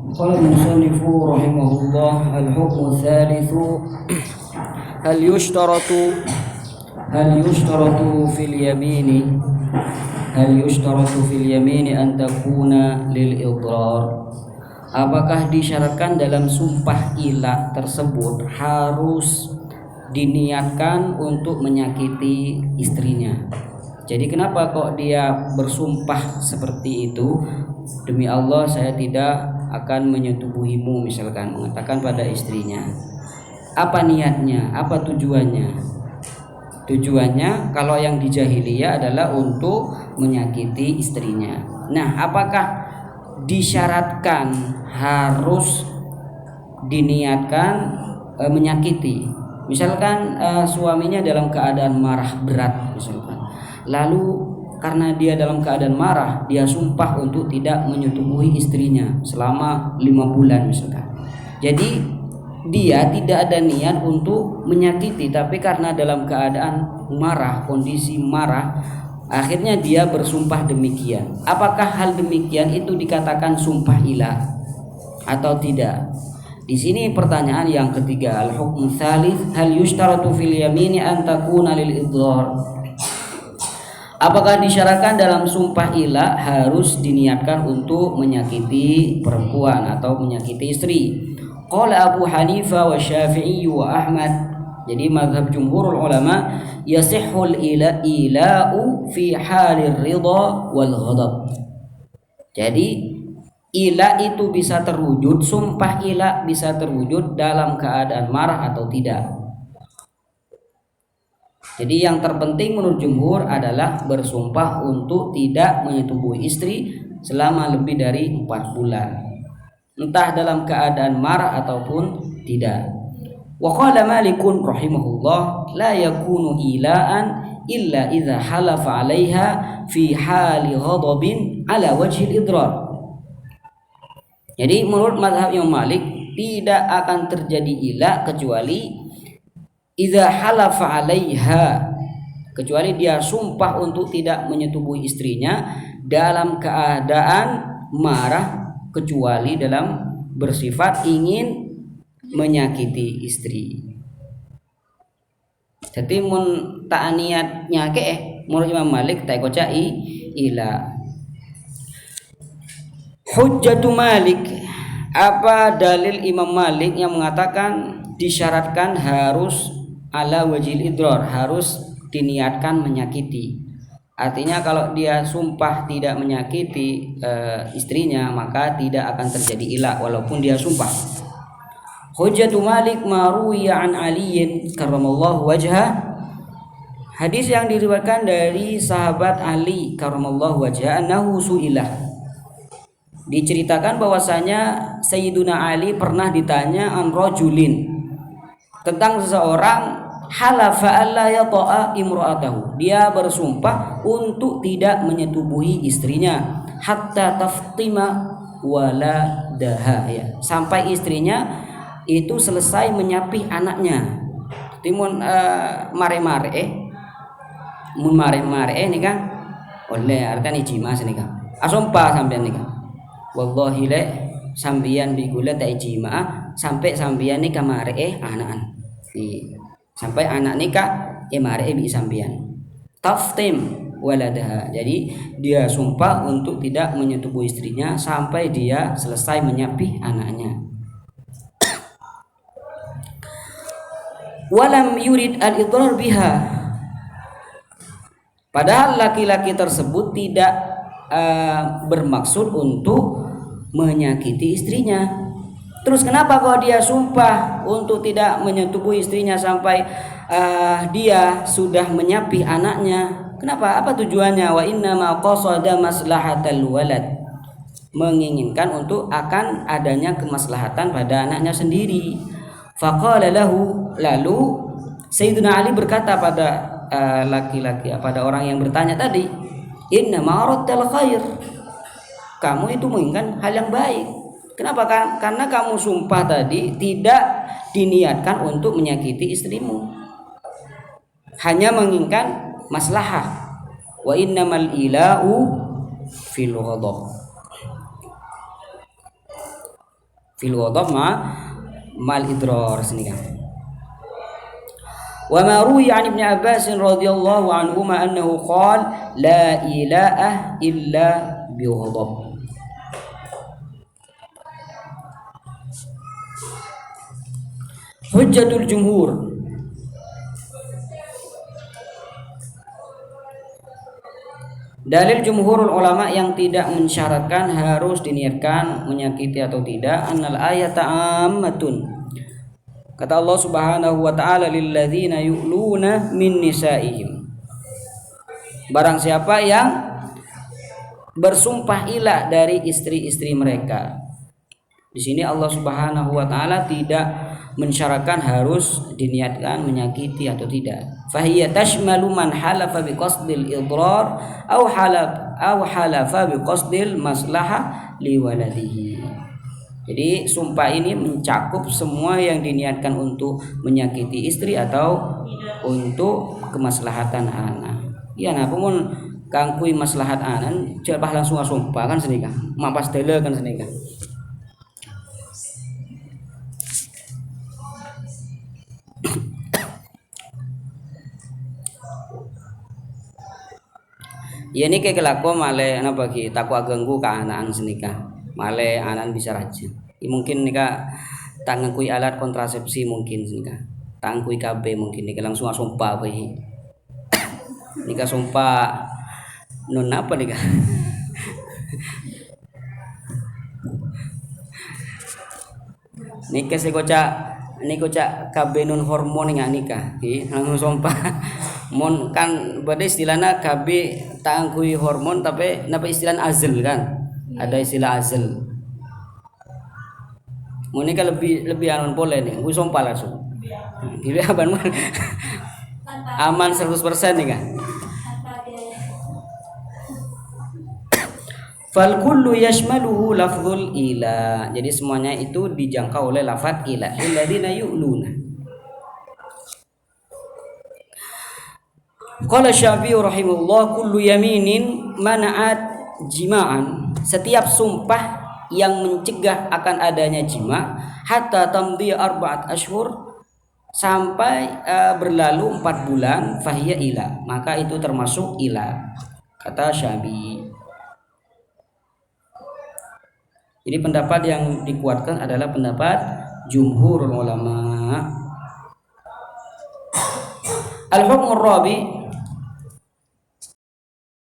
قال المصنف رحمه الله الحكم الثالث هل يشترط في اليمين أن تكون للإضرار. Apakah disyaratkan dalam sumpah ilah tersebut harus diniatkan untuk menyakiti istrinya? Jadi kenapa kok dia bersumpah seperti itu? Demi Allah saya tidak akan menyetubuhimu, misalkan mengatakan pada istrinya. Apa niatnya? Apa tujuannya? Tujuannya kalau yang di jahiliyah adalah untuk menyakiti istrinya. Nah, apakah disyaratkan harus diniatkan menyakiti? Misalkan suaminya dalam keadaan marah berat misalkan. Lalu karena dia dalam keadaan marah, dia sumpah untuk tidak menyetubuhi istrinya selama 5 bulan misalkan. Jadi dia tidak ada niat untuk menyakiti, tapi karena dalam keadaan marah, kondisi marah, akhirnya dia bersumpah demikian. Apakah hal demikian itu dikatakan sumpah ilah atau tidak? Di sini pertanyaan yang ketiga, al-hukm tsalits hal yushtaratu fil yamini an takuna lil idhar. Apakah disyaratkan dalam sumpah ilah harus diniatkan untuk menyakiti perempuan atau menyakiti istri? Qala Abu Hanifah wa Syafi'i wa Ahmad. Jadi mazhab jumhurul ulama yasihhul ila'u fi halir ridha wal ghadab. Jadi ilah itu bisa terwujud, sumpah ilah bisa terwujud dalam keadaan marah atau tidak. Jadi yang terpenting menurut jumhur adalah bersumpah untuk tidak menyetubuhi istri selama lebih dari 4 bulan. Entah dalam keadaan marah ataupun tidak. Wa qala Malikun rahimahullah la yakunu ila'an illa idza halafa 'alaiha fi hali ghadabin 'ala wajhi al-idrar. Jadi menurut mazhab Imam Malik tidak akan terjadi ilah kecuali idza halafa 'alaiha, kecuali dia sumpah untuk tidak menyetubuhi istrinya dalam keadaan marah, kecuali dalam bersifat ingin menyakiti istri. Jadi mun tak niatnya menurut Imam Malik tak kocai ila. Hujjatu Malik, apa dalil Imam Malik yang mengatakan disyaratkan harus ala wajil idrar, harus diniatkan menyakiti? Artinya kalau dia sumpah tidak menyakiti istrinya maka tidak akan terjadi ilah walaupun dia sumpah. Hujjatu Malik maruwiya an Aliyin karramallahu wajhah, hadis yang diriwayatkan dari sahabat Ali karramallahu wajhah, annahu su'ilah, diceritakan bahwasanya Sayyiduna Ali pernah ditanya an rajulin, tentang seseorang halafa alla yata'a imra'atahu, dia bersumpah untuk tidak menyetubuhi istrinya hatta taftima waladaha, ya, sampai istrinya itu selesai menyapih anaknya. Timun mare-mare nih kan oleh artinya ijma sini kan asompa sampean nih kan wallahi le sambian bigula ta ijma sampai sambian nih kamare anak-an sampai anak nikah mare bi sambian taftim waladaha, jadi dia sumpah untuk tidak menyetubuhi istrinya sampai dia selesai menyapih anaknya. Walam yurid al-idrar biha, padahal laki-laki tersebut tidak bermaksud untuk menyakiti istrinya. Terus kenapa kalau dia sumpah untuk tidak menyetubuhi istrinya sampai dia sudah menyapih anaknya? Kenapa? Apa tujuannya? Wa inna ma qasada maslahatal walad, menginginkan untuk akan adanya kemaslahatan pada anaknya sendiri. Faqala lahu, lalu Sayyidina Ali berkata pada laki-laki, pada orang yang bertanya tadi, inna ma'aradtal khair, kamu itu menginginkan hal yang baik. Kenapa? Karena kamu sumpah tadi tidak diniatkan untuk menyakiti istrimu, hanya menginginkan maslahah. Wa innamal ilahu fil ghadab. fil ghadab mal idrar sini kan. Wa ma ruwiya 'an Ibnu Abbas radhiyallahu anhuma annahu qala la ilaha illa bi ghadab. Hujjatul jumhur. Dalil jumhurul ulama yang tidak mensyaratkan harus diniatkan menyakiti atau tidak, annal ayata ammatun. Kata Allah Subhanahu wa taala, lilladzina yu'luna min nisaihim. Barang siapa yang bersumpah ilah dari istri-istri mereka. Di sini Allah Subhanahu wa taala tidak mensyaratkan harus diniatkan menyakiti atau tidak. Fahiya tashmalu man halafa biqasdil idrar aw halafa biqasdil maslahah liwaladihi. Jadi sumpah ini mencakup semua yang diniatkan untuk menyakiti istri atau untuk kemaslahatan anak. Ya nah pun kangkui maslahat anak cepat langsung sumpah kan senika. Mapas tele kan senika. Ya ini kayak kelaku male anak bagi takwa ganggu ke anak senika male anak bisa rajin mungkin nika tangkui alat kontrasepsi mungkin senika tangkui KB mungkin nika langsung sumpah bayi nika sumpah non apa nika nika kocak KB non hormon nika langsung sumpah mon kan pada istilahnya KB tangkui hormon tapi napa istilah azal kan ada istilah azal mon ini kan lebih anon boleh nih gue sumpah langsung gitu apa aman 100% nih kan fal kullu yashmaluhu lafzul ila jadi semuanya itu dijangkau oleh lafaz ila alladzina yu'luna. Qala Syafi'i rahimahullah kullu yaminin mana'at jima'an setiap sumpah yang mencegah akan adanya jima hatta tamdi 4 ashhur sampai berlalu 4 bulan fahiya ila maka itu termasuk ila kata Syafi'i. Jadi pendapat yang dikuatkan adalah pendapat jumhurul ulama. Al-hukmur rabi